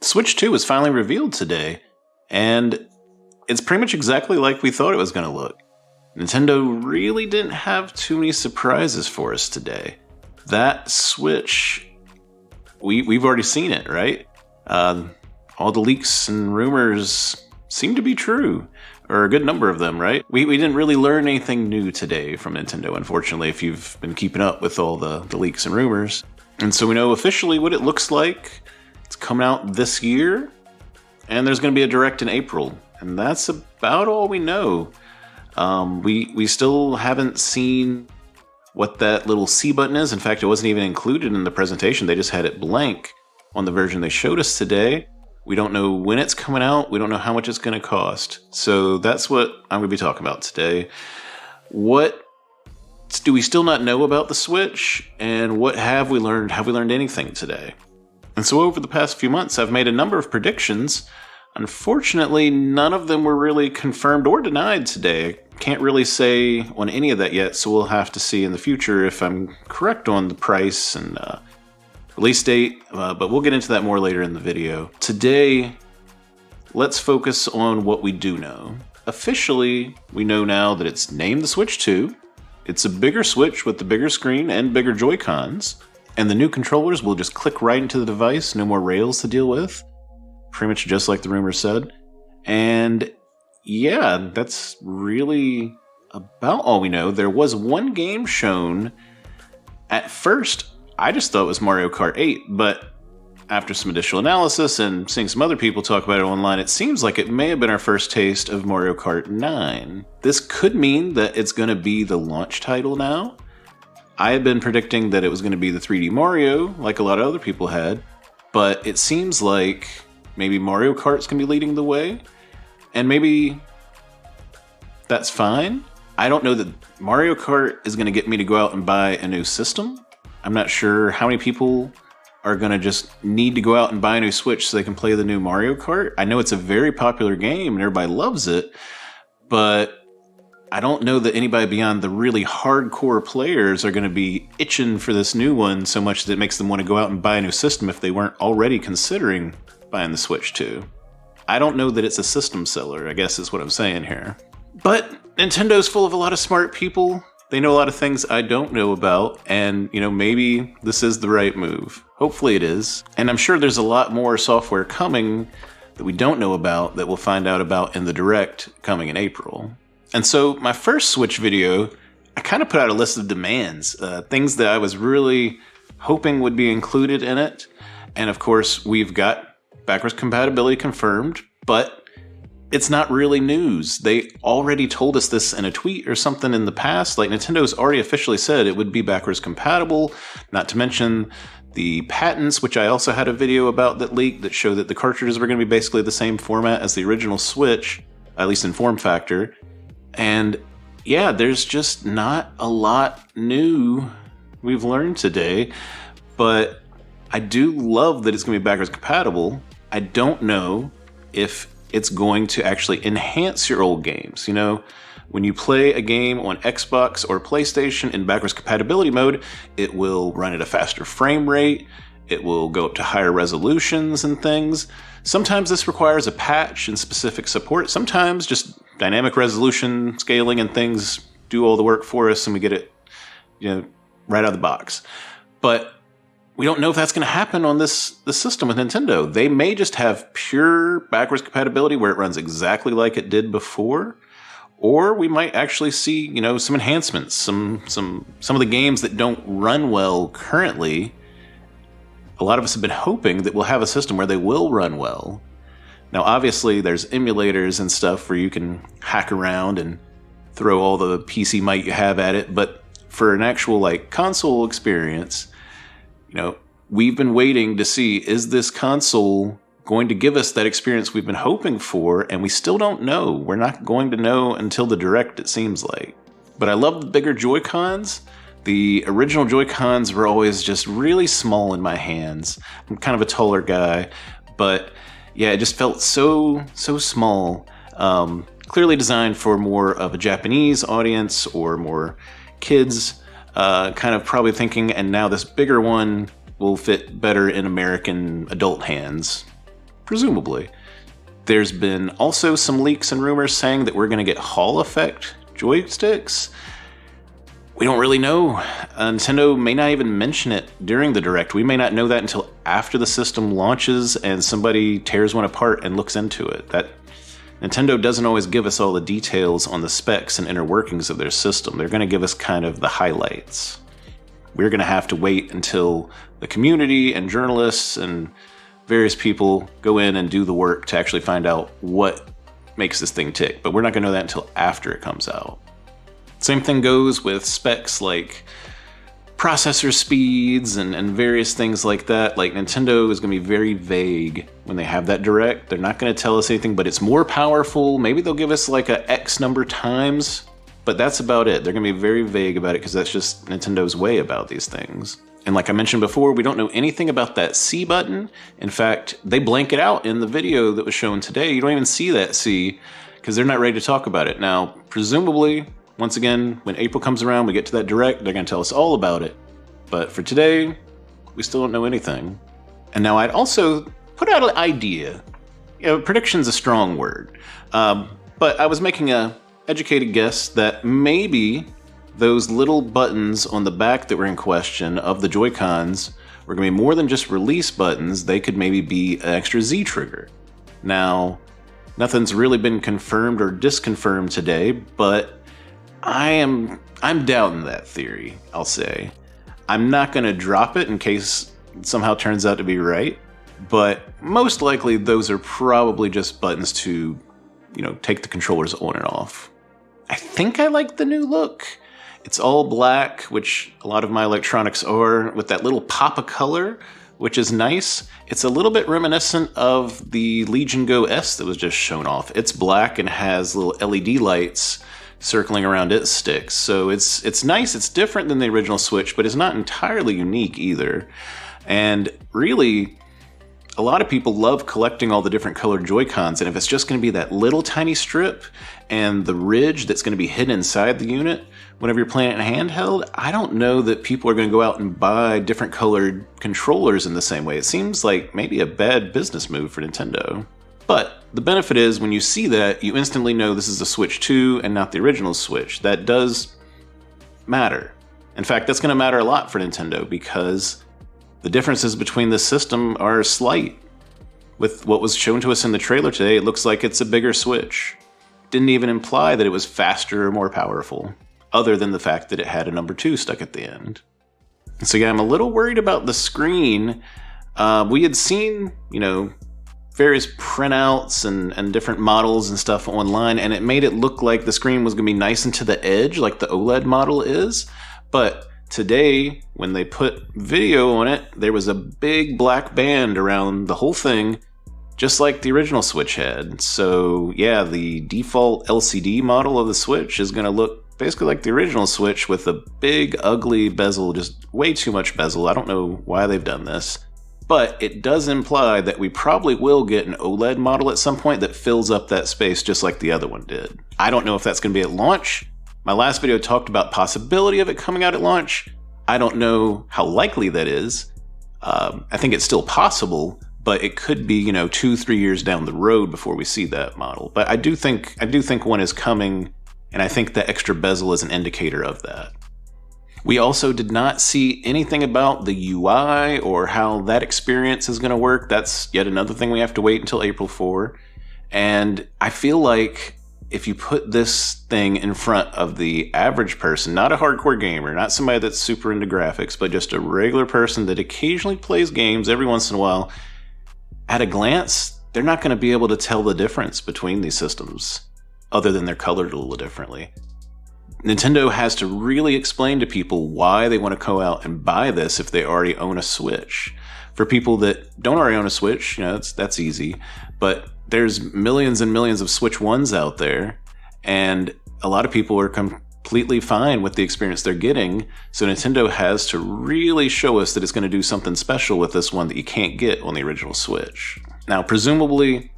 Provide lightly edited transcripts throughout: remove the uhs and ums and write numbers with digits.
Switch 2 was finally revealed today, and it's pretty much exactly like we thought it was going to look. Nintendo really didn't have too many surprises for us today. That Switch, we've already seen it, right? All the leaks and rumors seem to be true, or a good number of them, right? We didn't really learn anything new today from Nintendo, unfortunately, if you've been keeping up with all the leaks and rumors. And so we know officially what it looks like. It's coming out this year, and there's going to be a Direct in April, and that's about all we know. We still haven't seen what that little C button is. In fact, it wasn't even included in the presentation. They just had it blank on the version they showed us today. We don't know when it's coming out. We don't know how much it's going to cost. So that's what I'm going to be talking about today. What do we still not know about the Switch? And what have we learned? Have we learned anything today? And so over the past few months, I've made a number of predictions. Unfortunately, none of them were really confirmed or denied today. Can't really say on any of that yet, so we'll have to see in the future if I'm correct on the price and release date, but we'll get into that more later in the video. Today, let's focus on what we do know. Officially, we know now that it's named the Switch 2. It's a bigger Switch with the bigger screen and bigger Joy-Cons. And the new controllers will just click right into the device, no more rails to deal with. Pretty much just like the rumor said. And yeah, that's really about all we know. There was one game shown. At first, I just thought it was Mario Kart 8, but after some additional analysis and seeing some other people talk about it online, it seems like it may have been our first taste of Mario Kart 9. This could mean that it's going to be the launch title now. I had been predicting that it was going to be the 3D Mario, like a lot of other people had, but it seems like maybe Mario Kart's going to be leading the way, and maybe that's fine. I don't know that Mario Kart is going to get me to go out and buy a new system. I'm not sure how many people are going to just need to go out and buy a new Switch so they can play the new Mario Kart. I know it's a very popular game and everybody loves it, but I don't know that anybody beyond the really hardcore players are going to be itching for this new one so much that it makes them want to go out and buy a new system if they weren't already considering buying the Switch 2. I don't know that it's a system seller, I guess is what I'm saying here. But Nintendo's full of a lot of smart people. They know a lot of things I don't know about, and, maybe this is the right move. Hopefully it is. And I'm sure there's a lot more software coming that we don't know about that we'll find out about in the Direct coming in April. And so my first Switch video, I kind of put out a list of demands, things that I was really hoping would be included in it. And of course, we've got backwards compatibility confirmed, but it's not really news. They already told us this in a tweet or something in the past. Like, Nintendo's already officially said it would be backwards compatible, not to mention the patents, which I also had a video about that leaked that showed that the cartridges were going to be basically the same format as the original Switch, at least in form factor. And yeah, there's just not a lot new we've learned today, but I do love that it's going to be backwards compatible. I don't know if it's going to actually enhance your old games. When you play a game on Xbox or PlayStation in backwards compatibility mode, it will run at a faster frame rate. It will go up to higher resolutions and things. Sometimes this requires a patch and specific support. Sometimes just dynamic resolution, scaling, and things do all the work for us and we get it, right out of the box. But we don't know if that's going to happen on this system with Nintendo. They may just have pure backwards compatibility where it runs exactly like it did before, or we might actually see, some enhancements, some of the games that don't run well currently. A lot of us have been hoping that we'll have a system where they will run well. Now, obviously, there's emulators and stuff where you can hack around and throw all the PC might you have at it, but for an actual console experience, we've been waiting to see, is this console going to give us that experience we've been hoping for? And we still don't know. We're not going to know until the Direct, it seems like. But I love the bigger Joy-Cons. The original Joy-Cons were always just really small in my hands. I'm kind of a taller guy, but yeah, it just felt so small. Clearly designed for more of a Japanese audience or more kids, kind of probably thinking, and now this bigger one will fit better in American adult hands. presumably. There's been also some leaks and rumors saying that we're going to get Hall effect joysticks. We don't really know. Nintendo may not even mention it during the Direct. We may not know that until after the system launches and somebody tears one apart and looks into it. That Nintendo doesn't always give us all the details on the specs and inner workings of their system. They're going to give us kind of the highlights. We're going to have to wait until the community and journalists and various people go in and do the work to actually find out what makes this thing tick. But we're not going to know that until after it comes out. Same thing goes with specs like processor speeds and various things like that. Like, Nintendo is going to be very vague when they have that Direct. They're not going to tell us anything, but it's more powerful. Maybe they'll give us like a X number times, but that's about it. They're going to be very vague about it because that's just Nintendo's way about these things. And like I mentioned before, we don't know anything about that C button. In fact, they blank it out in the video that was shown today. You don't even see that C because they're not ready to talk about it. Now, presumably, once again, when April comes around, we get to that Direct, they're going to tell us all about it. But for today, we still don't know anything. And now I'd also put out an idea. Prediction's a strong word. But I was making a educated guess that maybe those little buttons on the back that were in question of the Joy-Cons were going to be more than just release buttons. They could maybe be an extra Z trigger. Now, nothing's really been confirmed or disconfirmed today, but I'm doubting that theory, I'll say. I'm not going to drop it in case it somehow turns out to be right, but most likely those are probably just buttons to, take the controllers on and off. I think I like the new look. It's all black, which a lot of my electronics are, with that little pop of color, which is nice. It's a little bit reminiscent of the Legion Go S that was just shown off. It's black and has little LED lights circling around its sticks. So it's nice. It's different than the original Switch, but it's not entirely unique either. And really, a lot of people love collecting all the different colored Joy-Cons, and if it's just going to be that little tiny strip and the ridge that's going to be hidden inside the unit whenever you're playing it in handheld, I don't know that people are going to go out and buy different colored controllers in the same way. It seems like maybe a bad business move for Nintendo. But the benefit is, when you see that, you instantly know this is a Switch 2 and not the original Switch. That does matter. In fact, that's going to matter a lot for Nintendo because the differences between the system are slight. With what was shown to us in the trailer today, it looks like it's a bigger Switch. Didn't even imply that it was faster or more powerful, other than the fact that it had a number 2 stuck at the end. So yeah, I'm a little worried about the screen. We had seen, various printouts and different models and stuff online, and it made it look like the screen was going to be nice and to the edge like the OLED model is. But today, when they put video on it, there was a big black band around the whole thing, just like the original Switch had. So yeah, the default LCD model of the Switch is going to look basically like the original Switch with a big, ugly bezel, just way too much bezel. I don't know why they've done this. But it does imply that we probably will get an OLED model at some point that fills up that space just like the other one did. I don't know if that's going to be at launch. My last video talked about possibility of it coming out at launch. I don't know how likely that is. I think it's still possible, but it could be, 2-3 years down the road before we see that model. But I do think one is coming, and I think the extra bezel is an indicator of that. We also did not see anything about the UI or how that experience is going to work. That's yet another thing we have to wait until April for. And I feel like if you put this thing in front of the average person, not a hardcore gamer, not somebody that's super into graphics, but just a regular person that occasionally plays games every once in a while, at a glance, they're not going to be able to tell the difference between these systems, other than they're colored a little differently. Nintendo has to really explain to people why they want to go out and buy this if they already own a Switch. For people that don't already own a Switch, that's easy. But there's millions and millions of Switch 1s out there, and a lot of people are completely fine with the experience they're getting. So Nintendo has to really show us that it's going to do something special with this one that you can't get on the original Switch. Now, presumably,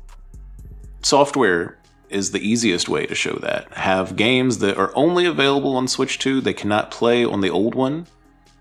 software is the easiest way to show that. Have games that are only available on Switch 2, they cannot play on the old one.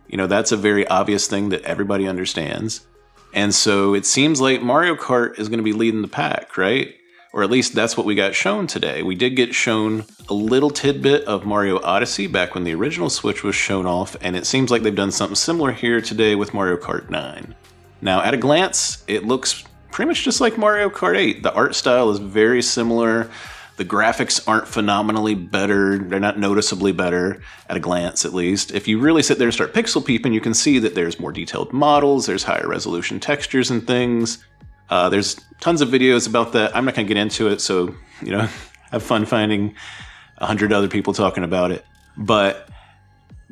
That's a very obvious thing that everybody understands. And so it seems like Mario Kart is going to be leading the pack, right? Or at least that's what we got shown today. We did get shown a little tidbit of Mario Odyssey back when the original Switch was shown off, and it seems like they've done something similar here today with Mario Kart 9. Now, at a glance, it looks pretty much just like Mario Kart 8. The art style is very similar. The graphics aren't phenomenally better. They're not noticeably better, at a glance at least. If you really sit there and start pixel peeping, you can see that there's more detailed models, there's higher resolution textures and things. There's tons of videos about that. I'm not going to get into it, so, have fun finding 100 other people talking about it. But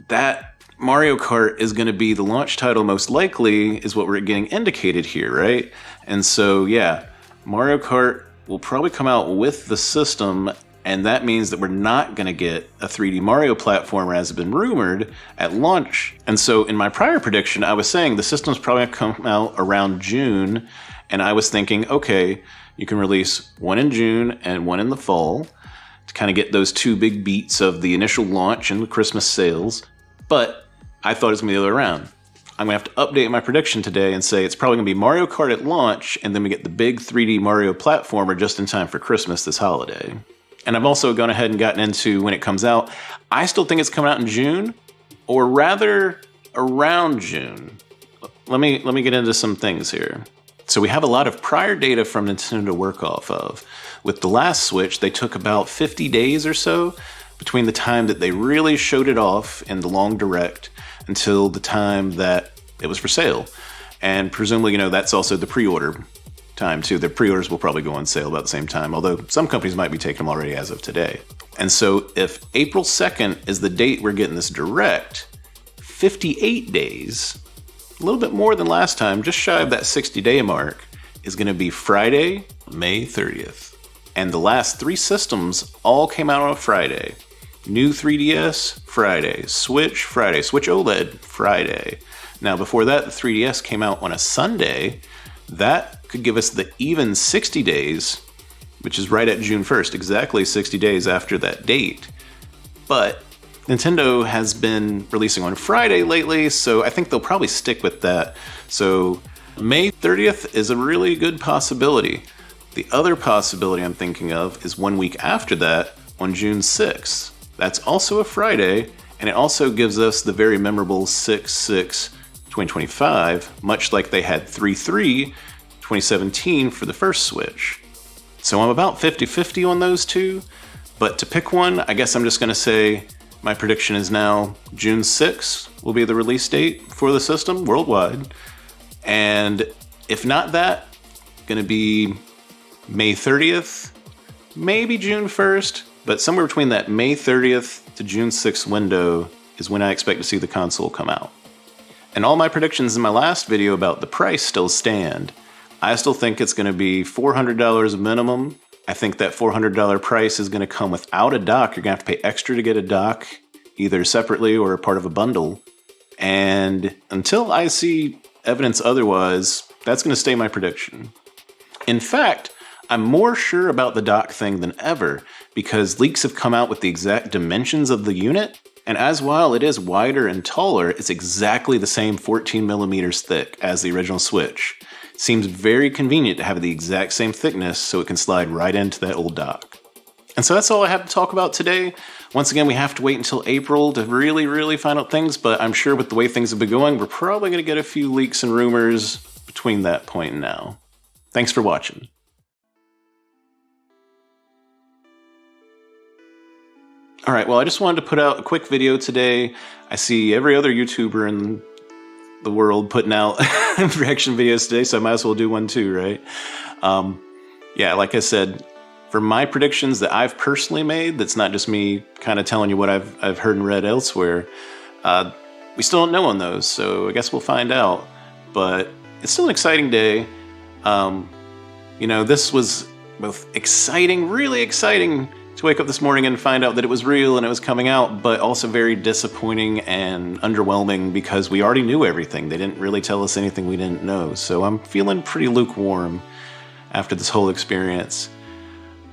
that Mario Kart is going to be the launch title most likely, is what we're getting indicated here, right? And so, yeah, Mario Kart will probably come out with the system, and that means that we're not going to get a 3D Mario platformer as has been rumored at launch. And so in my prior prediction, I was saying the system's probably going to come out around June, and I was thinking, okay, you can release one in June and one in the fall to kind of get those two big beats of the initial launch and the Christmas sales. But I thought it was going to be the other way around. I'm going to have to update my prediction today and say it's probably going to be Mario Kart at launch, and then we get the big 3D Mario platformer just in time for Christmas this holiday. And I've also gone ahead and gotten into when it comes out. I still think it's coming out in June, or rather around June. Let me get into some things here. So we have a lot of prior data from Nintendo to work off of. With the last Switch, they took about 50 days or so between the time that they really showed it off in the long direct until the time that it was for sale. And presumably, that's also the pre-order time too. The pre-orders will probably go on sale about the same time, although some companies might be taking them already as of today. And so if April 2nd is the date we're getting this direct, 58 days, a little bit more than last time, just shy of that 60-day mark, is going to be Friday, May 30th. And the last three systems all came out on a Friday. New 3DS, Friday. Switch, Friday. Switch OLED, Friday. Now, before that, the 3DS came out on a Sunday. That could give us the even 60 days, which is right at June 1st, exactly 60 days after that date. But Nintendo has been releasing on Friday lately, so I think they'll probably stick with that. So May 30th is a really good possibility. The other possibility I'm thinking of is 1 week after that, on June 6th. That's also a Friday, and it also gives us the very memorable 6/6/2025, much like they had 3/3/2017 for the first Switch. So I'm about 50-50 on those two, but to pick one, I guess I'm just going to say my prediction is now June 6th will be the release date for the system worldwide. And if not that, going to be May 30th, maybe June 1st, but somewhere between that May 30th to June 6th window is when I expect to see the console come out. And all my predictions in my last video about the price still stand. I still think it's going to be $400 minimum. I think that $400 price is going to come without a dock. You're going to have to pay extra to get a dock, either separately or part of a bundle. And until I see evidence otherwise, that's going to stay my prediction. In fact, I'm more sure about the dock thing than ever, because leaks have come out with the exact dimensions of the unit, and as while it is wider and taller, it's exactly the same 14 millimeters thick as the original Switch. It seems very convenient to have the exact same thickness so it can slide right into that old dock. And so that's all I have to talk about today. Once again, we have to wait until April to really find out things, but I'm sure with the way things have been going, we're probably going to get a few leaks and rumors between that point and now. Thanks for watching. All right, well, I just wanted to put out a quick video today. I see every other YouTuber in the world putting out reaction videos today, so I might as well do one too, right? Yeah, like I said, for my predictions that I've personally made, that's not just me kind of telling you what I've heard and read elsewhere, we still don't know on those, so I guess we'll find out. But it's still an exciting day. This was both exciting, really exciting, to wake up this morning and find out that it was real and it was coming out, but also very disappointing and underwhelming because we already knew everything. They didn't really tell us anything we didn't know. So I'm feeling pretty lukewarm after this whole experience.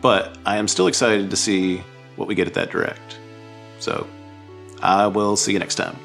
But I am still excited to see what we get at that direct. So I will see you next time.